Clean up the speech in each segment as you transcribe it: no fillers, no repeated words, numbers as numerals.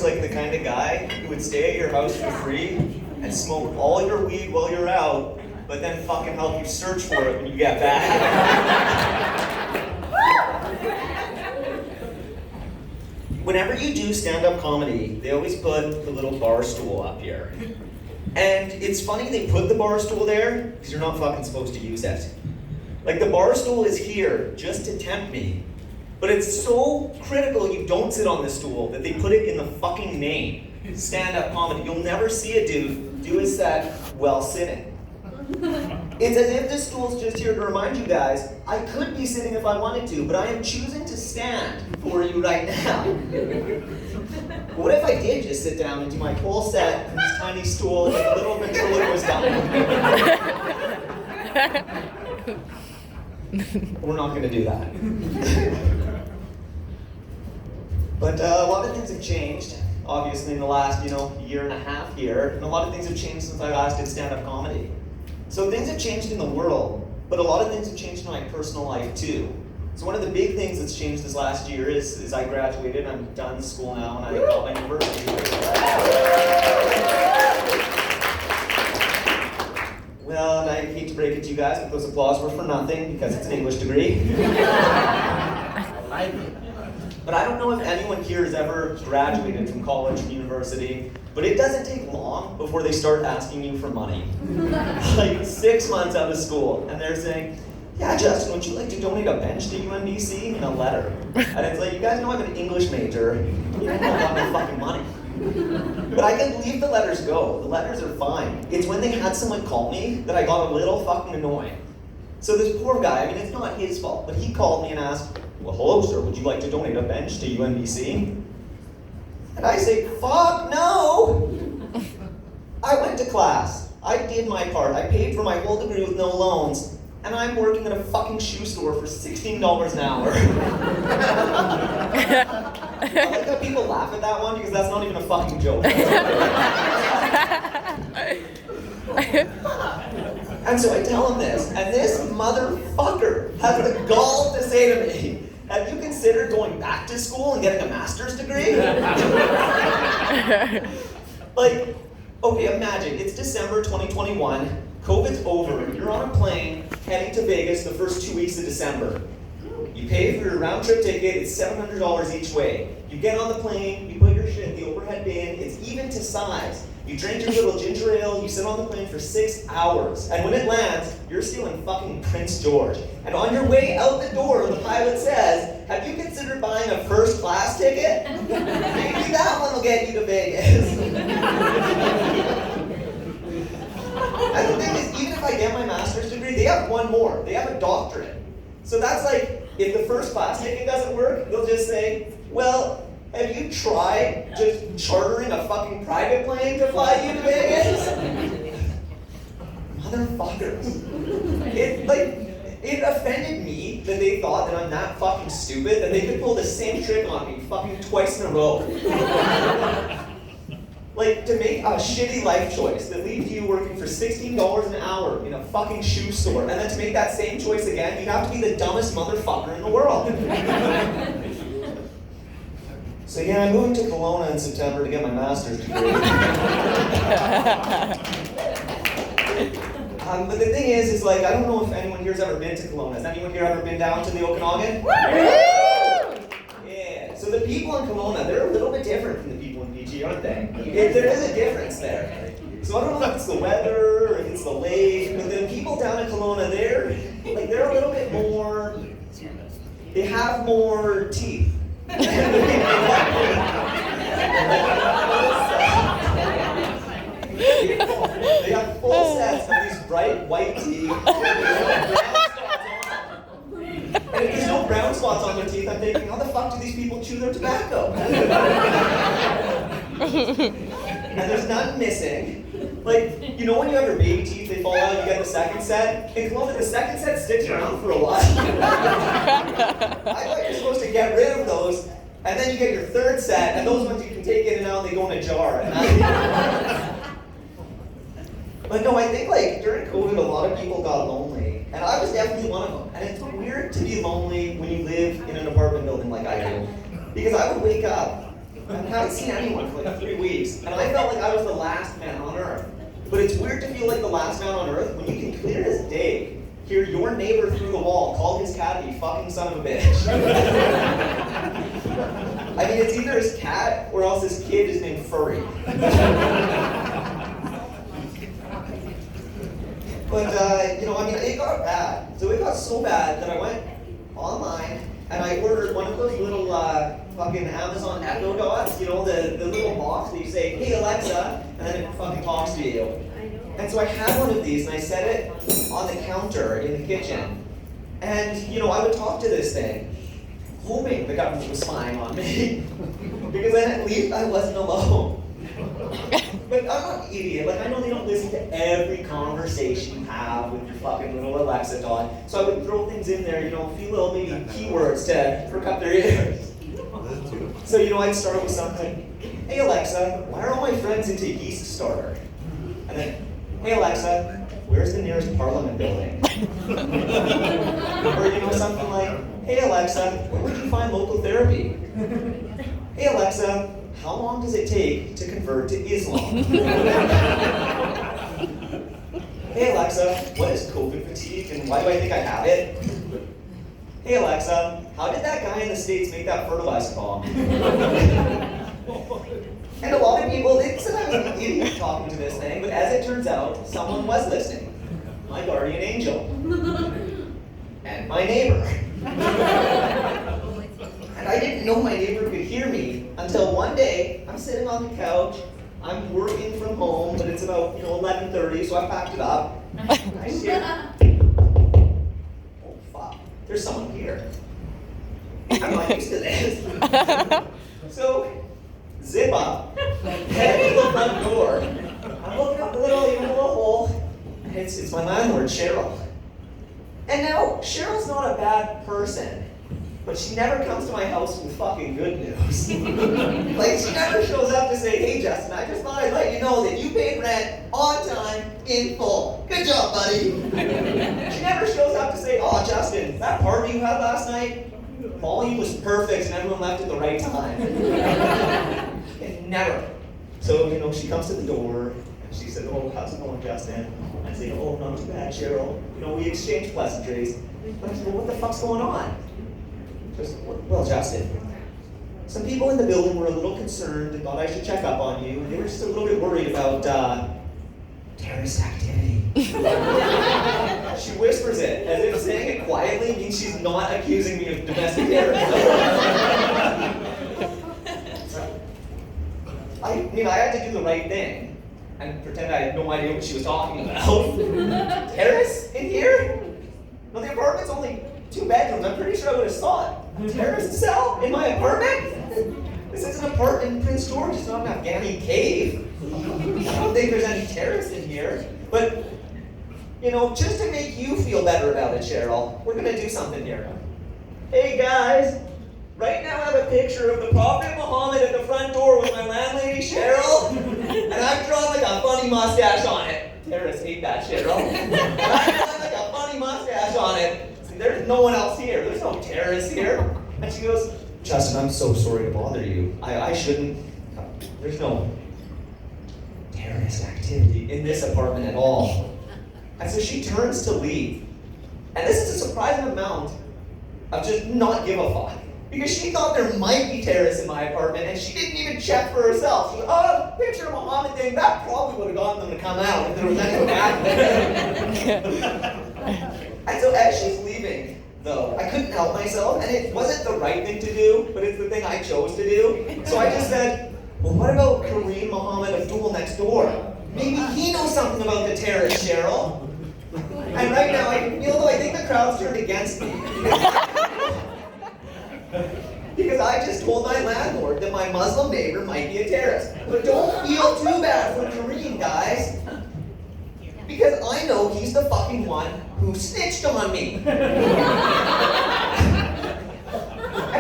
looks like the kind of guy who would stay at your house for free and smoke all your weed while you're out, but then fucking help you search for it when you get back. Whenever you do stand-up comedy, they always put the little bar stool up here. And it's funny they put the bar stool there, because you're not fucking supposed to use it. Like, the bar stool is here just to tempt me. But it's so critical you don't sit on this stool that they put it in the fucking name. Stand-up comedy. You'll never see a dude do his set while sitting. It's as if this stool's just here to remind you guys, I could be sitting if I wanted to, but I am choosing to stand for you right now. What if I did just sit down and do my whole set on this tiny stool like a little ventriloquist dummy? We're not going to do that. But a lot of things have changed, obviously, in the last, year and a half here. And a lot of things have changed since I last did stand-up comedy. So things have changed in the world, but a lot of things have changed in my personal life too. So one of the big things that's changed this last year is I graduated. I'm done school now, and I got my university. Well, and I hate to break it to you guys, but those applause were for nothing because it's an English degree. But I don't know if anyone here has ever graduated from college or university, but it doesn't take long before they start asking you for money. Like 6 months out of school, and they're saying, yeah, Justin, would you like to donate a bench to UNBC? In a letter. And it's like, you guys know I'm an English major. You don't got no fucking money. But I can leave the letters go. The letters are fine. It's when they had someone call me that I got a little fucking annoyed. So this poor guy, it's not his fault, but he called me and asked, well, hello, sir, would you like to donate a bench to UNBC? And I say, fuck no! I went to class. I did my part. I paid for my whole degree with no loans, and I'm working at a fucking shoe store for $16 an hour. I like how people laugh at that one because that's not even a fucking joke. And so I tell him this, and this motherfucker has the gall to say to me, have you considered going back to school and getting a master's degree? Like, okay, imagine, it's December 2021, COVID's over, you're on a plane heading to Vegas the first 2 weeks of December. You pay for your round trip ticket, it's $700 each way. You get on the plane, you put your shit in the overhead bin, it's even to size. You drink your little ginger ale, you sit on the plane for 6 hours, and when it lands, you're still in fucking Prince George. And on your way out the door, the pilot says, have you considered buying a first class ticket? Maybe that one will get you to Vegas. And the thing is, even if I get my master's degree, they have one more. They have a doctorate. So that's like, if the first class ticket doesn't work, they'll just say, well, have you tried just chartering a fucking private plane to fly you to Vegas? Motherfuckers. It offended me that they thought that I'm that fucking stupid that they could pull the same trick on me fucking twice in a row. Like, to make a shitty life choice that leaves you working for $16 an hour in a fucking shoe store, and then to make that same choice again, you'd have to be the dumbest motherfucker in the world. So yeah, I moved to Kelowna in September to get my master's degree. But the thing is like, I don't know if anyone here has ever been to Kelowna. Has anyone here ever been down to the Okanagan? Yeah, so the people in Kelowna, they're a little bit different from the people in PG, aren't they? There is a difference there. So I don't know if it's the weather or if it's the lake, but the people down in Kelowna, they're a little bit more, they have more teeth. They have full sets of these bright white teeth. And if there's no brown spots on their teeth, I'm thinking, how the fuck do these people chew their tobacco? And there's none missing. Like, you know when you have your baby teeth, they fall out, you get the second set? In Kelowna, the second set sticks around for a while. I thought you're supposed to get rid of those, and then you get your third set, and those ones you can take in and out, and they go in a jar. But no, I think during COVID, a lot of people got lonely, and I was definitely one of them. And it's weird to be lonely when you live in an apartment building like I do, because I would wake up I haven't seen anyone for like 3 weeks, and I felt like I was the last man on earth. But it's weird to feel like the last man on earth when you can clear as day hear your neighbor through the wall call his cat a fucking son of a bitch. I mean, it's either his cat or else his kid is named Furry. But, it got bad. So it got so bad that I went online and I ordered one of those little fucking Amazon Echo Dots, the little box where you say, hey Alexa, and then it fucking talks to you. And so I had one of these and I set it on the counter in the kitchen. And, I would talk to this thing, hoping the government was spying on me. Because then at least I wasn't alone. But I'm not an idiot. Like, I know they don't listen to every conversation you have with your fucking little Alexa dot. So I would throw things in there, a few little maybe keywords to perk up their ears. So, I'd start with something. Hey Alexa, why are all my friends into yeast starter? And then, hey Alexa, where's the nearest parliament building? Or, something like, hey Alexa, where would you find local therapy? Hey Alexa, how long does it take to convert to Islam? Hey Alexa, what is COVID fatigue and why do I think I have it? Hey Alexa, how did that guy in the States make that fertilizer bomb? And a lot of people, they said I was an idiot talking to this thing, but as it turns out, someone was listening. My guardian angel. And my neighbor. And I didn't know my neighbor could hear me until one day, I'm sitting on the couch, I'm working from home, but it's about 11:30, so I packed it up. I hear, oh fuck, there's someone here. I'm not used to this. So, zip up, head to the front door. I'm looking up the little hole. It's my landlord, Cheryl. And now, Cheryl's not a bad person. But she never comes to my house with fucking good news. Like, she never shows up to say, hey Justin, I just thought I'd let you know that you paid rent on time, in full. Good job, buddy. She never shows up to say, oh Justin, that party you had last night, volume was perfect and everyone left at the right time. And never. So, she comes to the door and she said, oh, how's it going, Justin? I say, oh, not too bad, Cheryl. We exchanged pleasantries. But I said, well, what the fuck's going on? Well, Justin, some people in the building were a little concerned and thought I should check up on you. They were just a little bit worried about terrorist activity. She whispers it, as if saying it quietly means she's not accusing me of domestic terrorism. I had to do the right thing and pretend I had no idea what she was talking about. Terrorists in here? No, the apartment's only 2 bedrooms. I'm pretty sure I would have saw it. A terrorist cell in my apartment? This is an apartment in Prince George. It's not an Afghani cave. I don't think there's any terrorists in here. But, just to make you feel better about it, Cheryl, we're going to do something here. Hey, guys. Right now I have a picture of the Prophet Muhammad at the front door with my landlady, Cheryl. And I've drawn like a funny mustache on it. Terrorists hate that, Cheryl. And I've drawn like a funny mustache on it. There's no one else here. There's no terrorists here. And she goes, Justin, I'm so sorry to bother you. I shouldn't. There's no terrorist activity in this apartment at all. And so she turns to leave. And this is a surprising amount of just not give a fuck. Because she thought there might be terrorists in my apartment and she didn't even check for herself. She goes, oh, picture of Muhammad thing, that probably would have gotten them to come out if there was anything back there. And so as she's leaving, though, I couldn't help myself, and it wasn't the right thing to do, but it's the thing I chose to do. So I just said, well, what about Kareem Muhammad Abdul next door? Maybe he knows something about the terrorists, Cheryl. And right now, I think the crowd's turned against me. Because I just told my landlord that my Muslim neighbor might be a terrorist. But don't feel too bad for Kareem, guys. Because I know he's the fucking one who snitched on me. And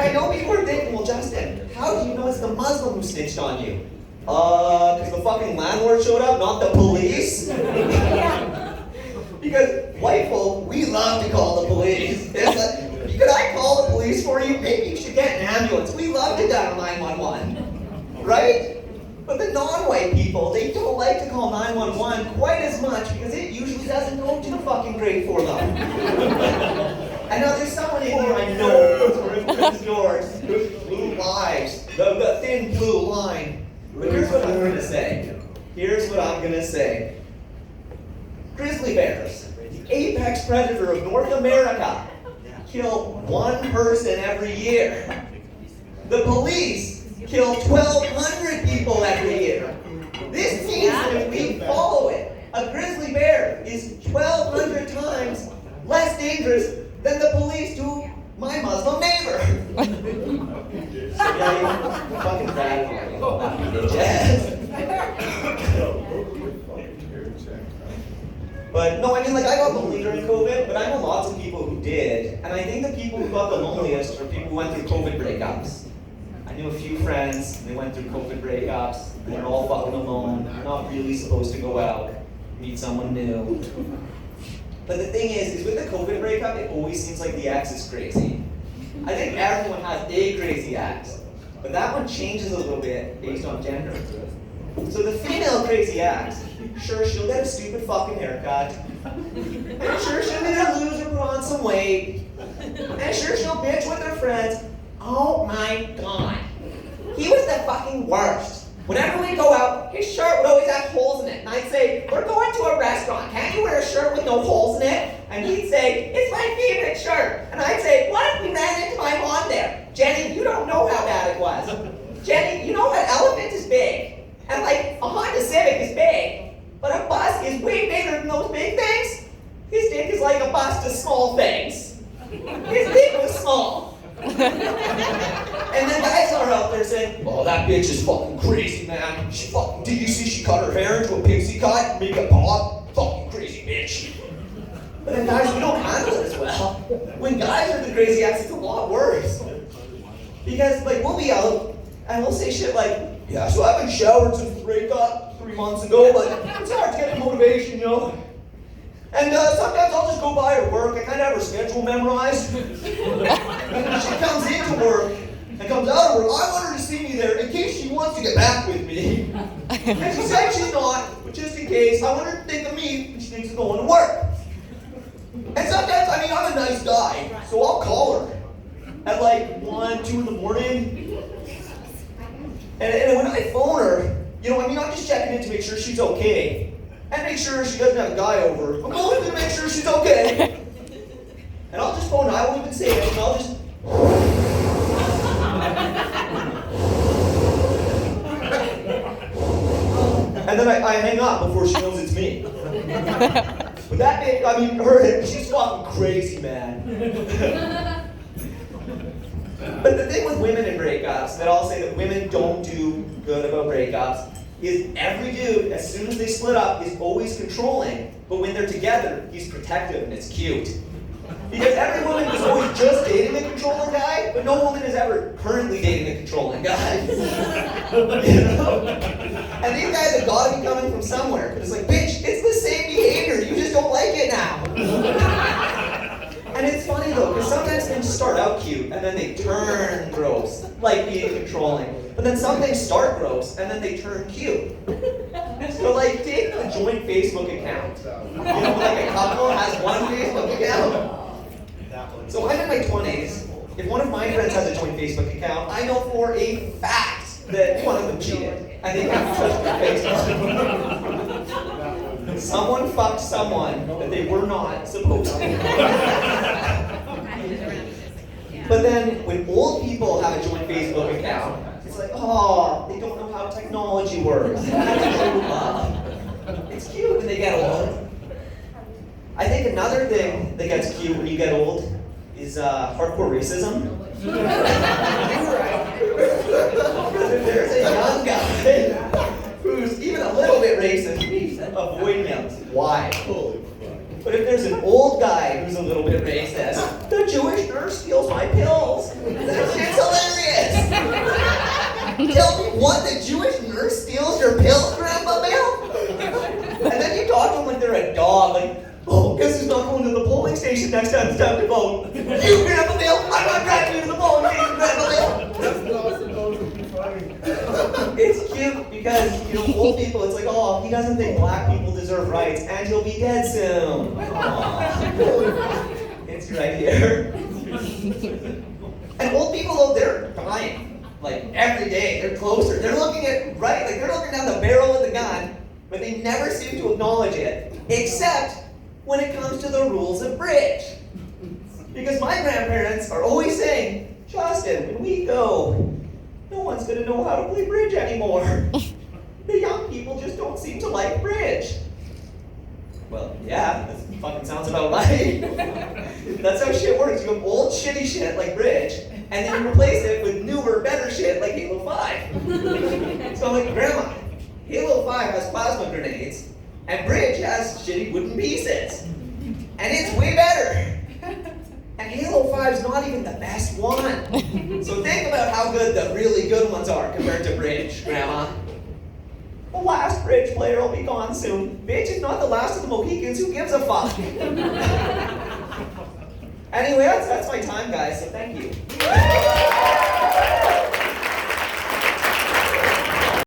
I know people are thinking, well, Justin, how do you know it's the Muslim who snitched on you? Because the fucking landlord showed up, not the police? Because white folk, we love to call the police. It's like, could I call the police for you? Maybe you should get an ambulance. We love to dial 911. right? But the non-white people, they don't like to call 911 quite as much because it usually doesn't go too fucking great for them. And now there's someone in here I know, Prince George, blue lives, the thin blue line. But here's what I'm going to say. Grizzly bears, the apex predator of North America, kill one person every year. The police kill 1,200 people every year. This means that if we follow it, a grizzly bear is 1,200 times less dangerous than the police to my Muslim neighbor. Fucking bad. Yes. But no, I mean, like, I got lonely during COVID, but I know lots of people who did. And I think the people who got the loneliest are people who went through COVID breakups. I knew a few friends, and they went through COVID breakups, and they're all fucking alone. They're not really supposed to go out, meet someone new. But the thing is with the COVID breakup, it always seems like the ex is crazy. I think everyone has a crazy ex, but that one changes a little bit based on gender. So the female crazy ex, sure, she'll get a stupid fucking haircut, and sure, she'll need to lose or put on some weight, and sure, she'll bitch with her friends. Oh my god, he was the fucking worst. Whenever we go out, his shirt would always have holes in it. And I'd say, we're going to a restaurant. Can't you wear a shirt with no holes in it? And he'd say, it's my favorite shirt. And I'd say, what if we ran into my mom there? Jenny, you don't know how bad it was. Jenny, you know an elephant is big. And like, a Honda Civic is big. But a bus is way bigger than those big things. His dick is like a bus to small things. His dick was small. And then guys are out there saying, oh, that bitch is fucking crazy, man. Did you see she cut her hair into a pixie cut, make it pop? Fucking crazy bitch. But then guys, we don't handle it as well. When guys are the crazy acts, it's a lot worse. Because, like, we'll be out, and we'll say shit like, yeah, so I haven't showered since the breakup 3 months ago, but it's hard to get the motivation, you know? And sometimes I'll just go by her work. I kind of have her schedule memorized. And when she comes into work and comes out of work, I want her to see me there in case she wants to get back with me. And she said she's not, but just in case, I want her to think of me when she thinks of going to work. And sometimes, I mean, I'm a nice guy, so I'll call her at like 1, 2 in the morning. And when I phone her, you know, I mean, I'm just checking in to make sure she's okay. And make sure she doesn't have a guy over. I'm going to make sure she's okay. And I'll just phone her. I won't even say anything. I'll just... And then I hang up before she knows it's me. But that bitch, I mean, she's fucking crazy, man. But the thing with women in breakups, that I'll say that women don't do good about breakups, is every dude, as soon as they split up, is always controlling, but when they're together, he's protective and it's cute. Because every woman is always just dating a controlling guy, but no woman is ever currently dating a controlling guy. You know? And these guys have got to be coming from somewhere. It's like, bitch, it's the same behavior, you just don't like it now. And it's funny though, because sometimes things start out cute, and then they turn gross, like being controlling. But then some things start gross, and then they turn cute. So like, take the joint Facebook account. You know, like a couple has one Facebook account. So I'm in my 20s. If one of my friends has a joint Facebook account, I know for a fact that one of them cheated. And they have to touch their Facebook. Someone fucked someone that they were not supposed to. But then when old people have a joint Facebook account, it's like, oh, they don't know how technology works. It's cute when they get old. I think another thing that gets cute when you get old is hardcore racism. There's a young guy who's even a little bit racist, avoid him. Why? But if there's an old guy who's a little bit racist, the Jewish nurse steals my pills. That shit's hilarious. Tell me what, the Jewish nurse steals your pills, Grandpa Bill? And then you talk to them like they're a dog, like, oh, guess who's not going to the polling station next time it's time to vote? You, Grandpa Bill! I'm not driving you to the polling station, Grandpa Bill! That's not supposed to be funny. Because, old people, it's like, oh, he doesn't think black people deserve rights, and he'll be dead soon. Aww. It's right here. And old people, though, they're dying. Like, every day, they're closer. They're looking at, they're looking down the barrel of the gun, but they never seem to acknowledge it, except when it comes to the rules of bridge. Because my grandparents are always saying, Justin, when we go, no one's going to know how to play bridge anymore. The young people just don't seem to like bridge. Well, yeah, that fucking sounds about right. That's how shit works. You have old shitty shit like bridge, and then you replace it with newer, better shit like Halo 5. So I'm like, Grandma, Halo 5 has plasma grenades, and bridge has shitty wooden pieces. And it's way better. And Halo 5 is not even the best one. So think about how good the really good ones are compared to bridge, Grandma. The last bridge player will be gone soon. Bitch is not the last of the Mohicans. Who gives a fuck? Anyway, that's my time, guys, so thank you.